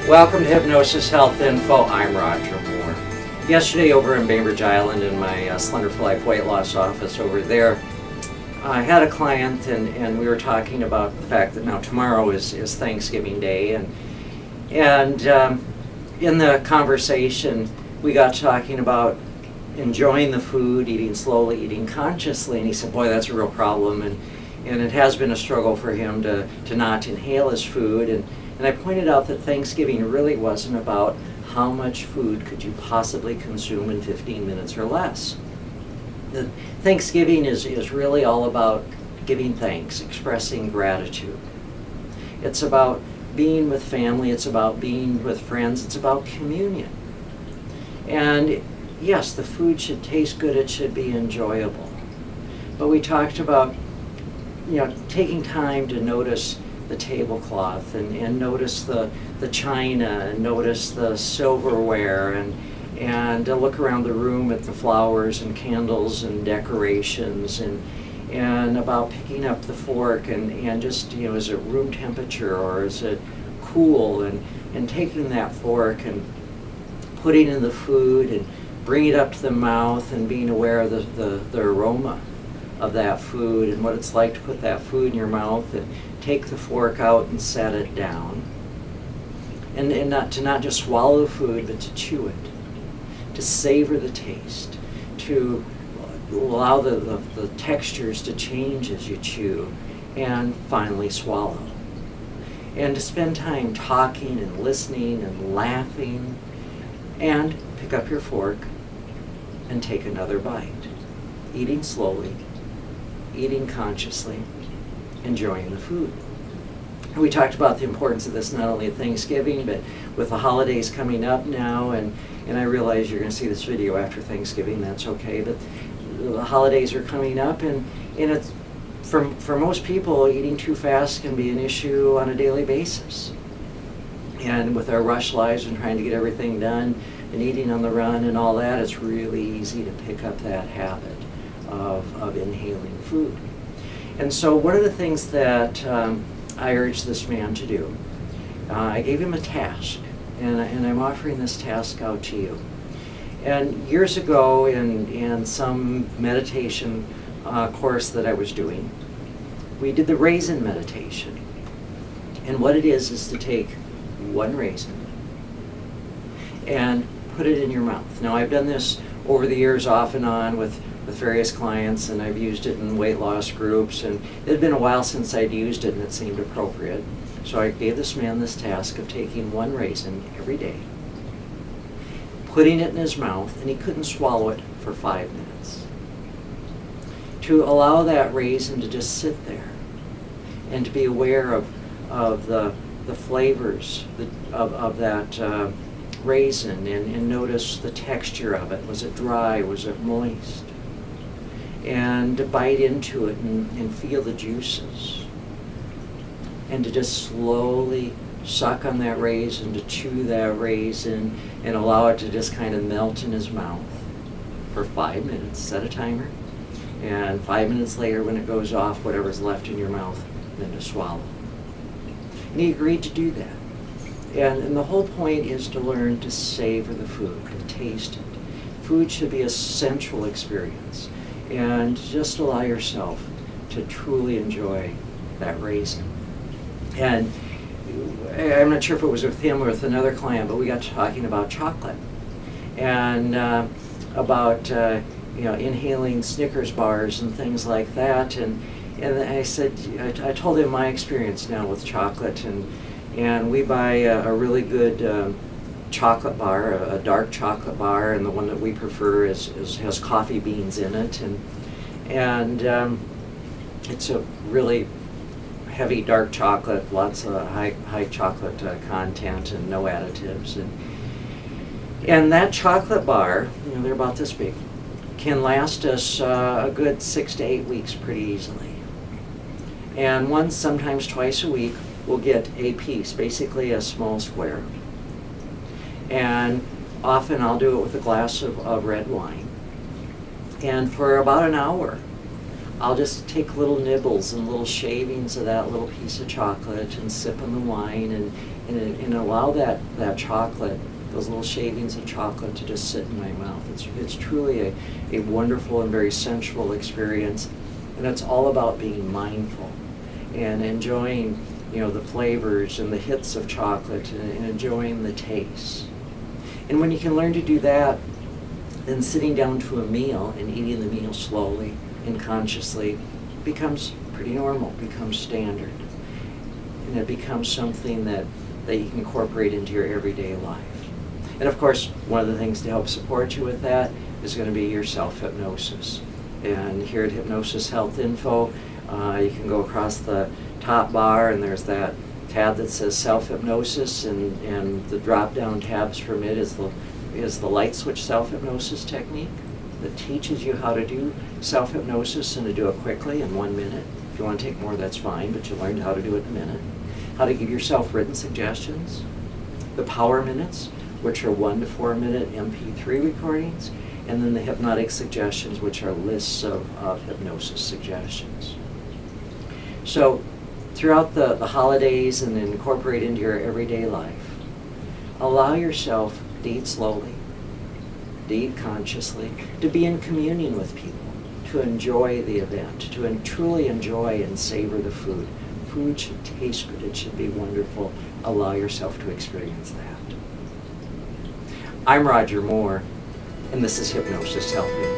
Welcome to Hypnosis Health Info. I'm Roger Moore. Yesterday over in Bainbridge Island in my Slender for Life weight loss office over there, I had a client and we were talking about the fact that now tomorrow is Thanksgiving Day, and in the conversation we got talking about enjoying the food, eating slowly, eating consciously, and he said, boy, that's a real problem, and it has been a struggle for him to not inhale his food, and I pointed out that Thanksgiving really wasn't about how much food could you possibly consume in 15 minutes or less. Thanksgiving is really all about giving thanks, expressing gratitude. It's about being with family, it's about being with friends, it's about communion. And yes, the food should taste good, it should be enjoyable. But we talked about, taking time to notice the tablecloth and notice the china and notice the silverware and look around the room at the flowers and candles and decorations and about picking up the fork and just, is it room temperature or is it cool, and taking that fork and putting in the food and bringing it up to the mouth and being aware of the aroma of that food and what it's like to put that food in your mouth and take the fork out and set it down. And not just swallow the food, but to chew it, to savor the taste, to allow the textures to change as you chew, and finally swallow. And to spend time talking and listening and laughing, and pick up your fork and take another bite. Eating slowly, eating consciously, enjoying the food. And we talked about the importance of this not only at Thanksgiving, but with the holidays coming up now, and I realize you're going to see this video after Thanksgiving, that's okay, but the holidays are coming up, and it's, for most people, eating too fast can be an issue on a daily basis. And with our rush lives and trying to get everything done and eating on the run and all that, it's really easy to pick up that habit of inhaling food. And so one of the things that I urged this man to do, I gave him a task, and I'm offering this task out to you. And years ago in some meditation course that I was doing, we did the Raisin meditation. And what it is to take one raisin and put it in your mouth. Now, I've done this over the years off and on with various clients, and I've used it in weight loss groups, and it had been a while since I'd used it and it seemed appropriate. So I gave this man this task of taking one raisin every day, putting it in his mouth, and he couldn't swallow it for 5 minutes. To allow that raisin to just sit there and to be aware of the flavors of that raisin and notice the texture of it. Was it dry? Was it moist? And to bite into it and feel the juices. And to just slowly suck on that raisin, to chew that raisin, and allow it to just kind of melt in his mouth for 5 minutes. Set a timer. And 5 minutes later, when it goes off, whatever's left in your mouth, then to swallow. And he agreed to do that. And the whole point is to learn to savor the food, to taste it. Food should be a sensual experience. And just allow yourself to truly enjoy that raisin. And I'm not sure if it was with him or with another client, but we got talking about chocolate and about inhaling Snickers bars and things like that. And I said, I told him my experience now with chocolate, and we buy a really good chocolate bar, a dark chocolate bar, and the one that we prefer has coffee beans in it, and it's a really heavy dark chocolate, lots of high chocolate content and no additives, and that chocolate bar, they're about this big, can last us a good 6 to 8 weeks pretty easily. And once, sometimes twice a week, we'll get a piece, basically a small square. And often I'll do it with a glass of red wine. And for about an hour, I'll just take little nibbles and little shavings of that little piece of chocolate and sip on the wine and allow that chocolate, those little shavings of chocolate, to just sit in my mouth. It's truly a wonderful and very sensual experience, and it's all about being mindful and enjoying, the flavors and the hits of chocolate and enjoying the taste. And when you can learn to do that, then sitting down to a meal and eating the meal slowly and consciously becomes pretty normal, becomes standard. And it becomes something that you can incorporate into your everyday life. And of course, one of the things to help support you with that is going to be your self-hypnosis. And here at Hypnosis Health Info, you can go across the top bar and there's that tab that says Self-Hypnosis, and the drop-down tabs from it is the light switch self-hypnosis technique that teaches you how to do self-hypnosis and to do it quickly in 1 minute. If you want to take more, that's fine, but you learned how to do it in a minute. How to give yourself written suggestions. The power minutes, which are 1 to 4 minute MP3 recordings, and then the hypnotic suggestions, which are lists of hypnosis suggestions. So throughout the holidays and incorporate into your everyday life, allow yourself to eat slowly, to eat consciously, to be in communion with people, to enjoy the event, to truly enjoy and savor the food. Food should taste good, it should be wonderful. Allow yourself to experience that. I'm Roger Moore, and this is Hypnosis Health Info.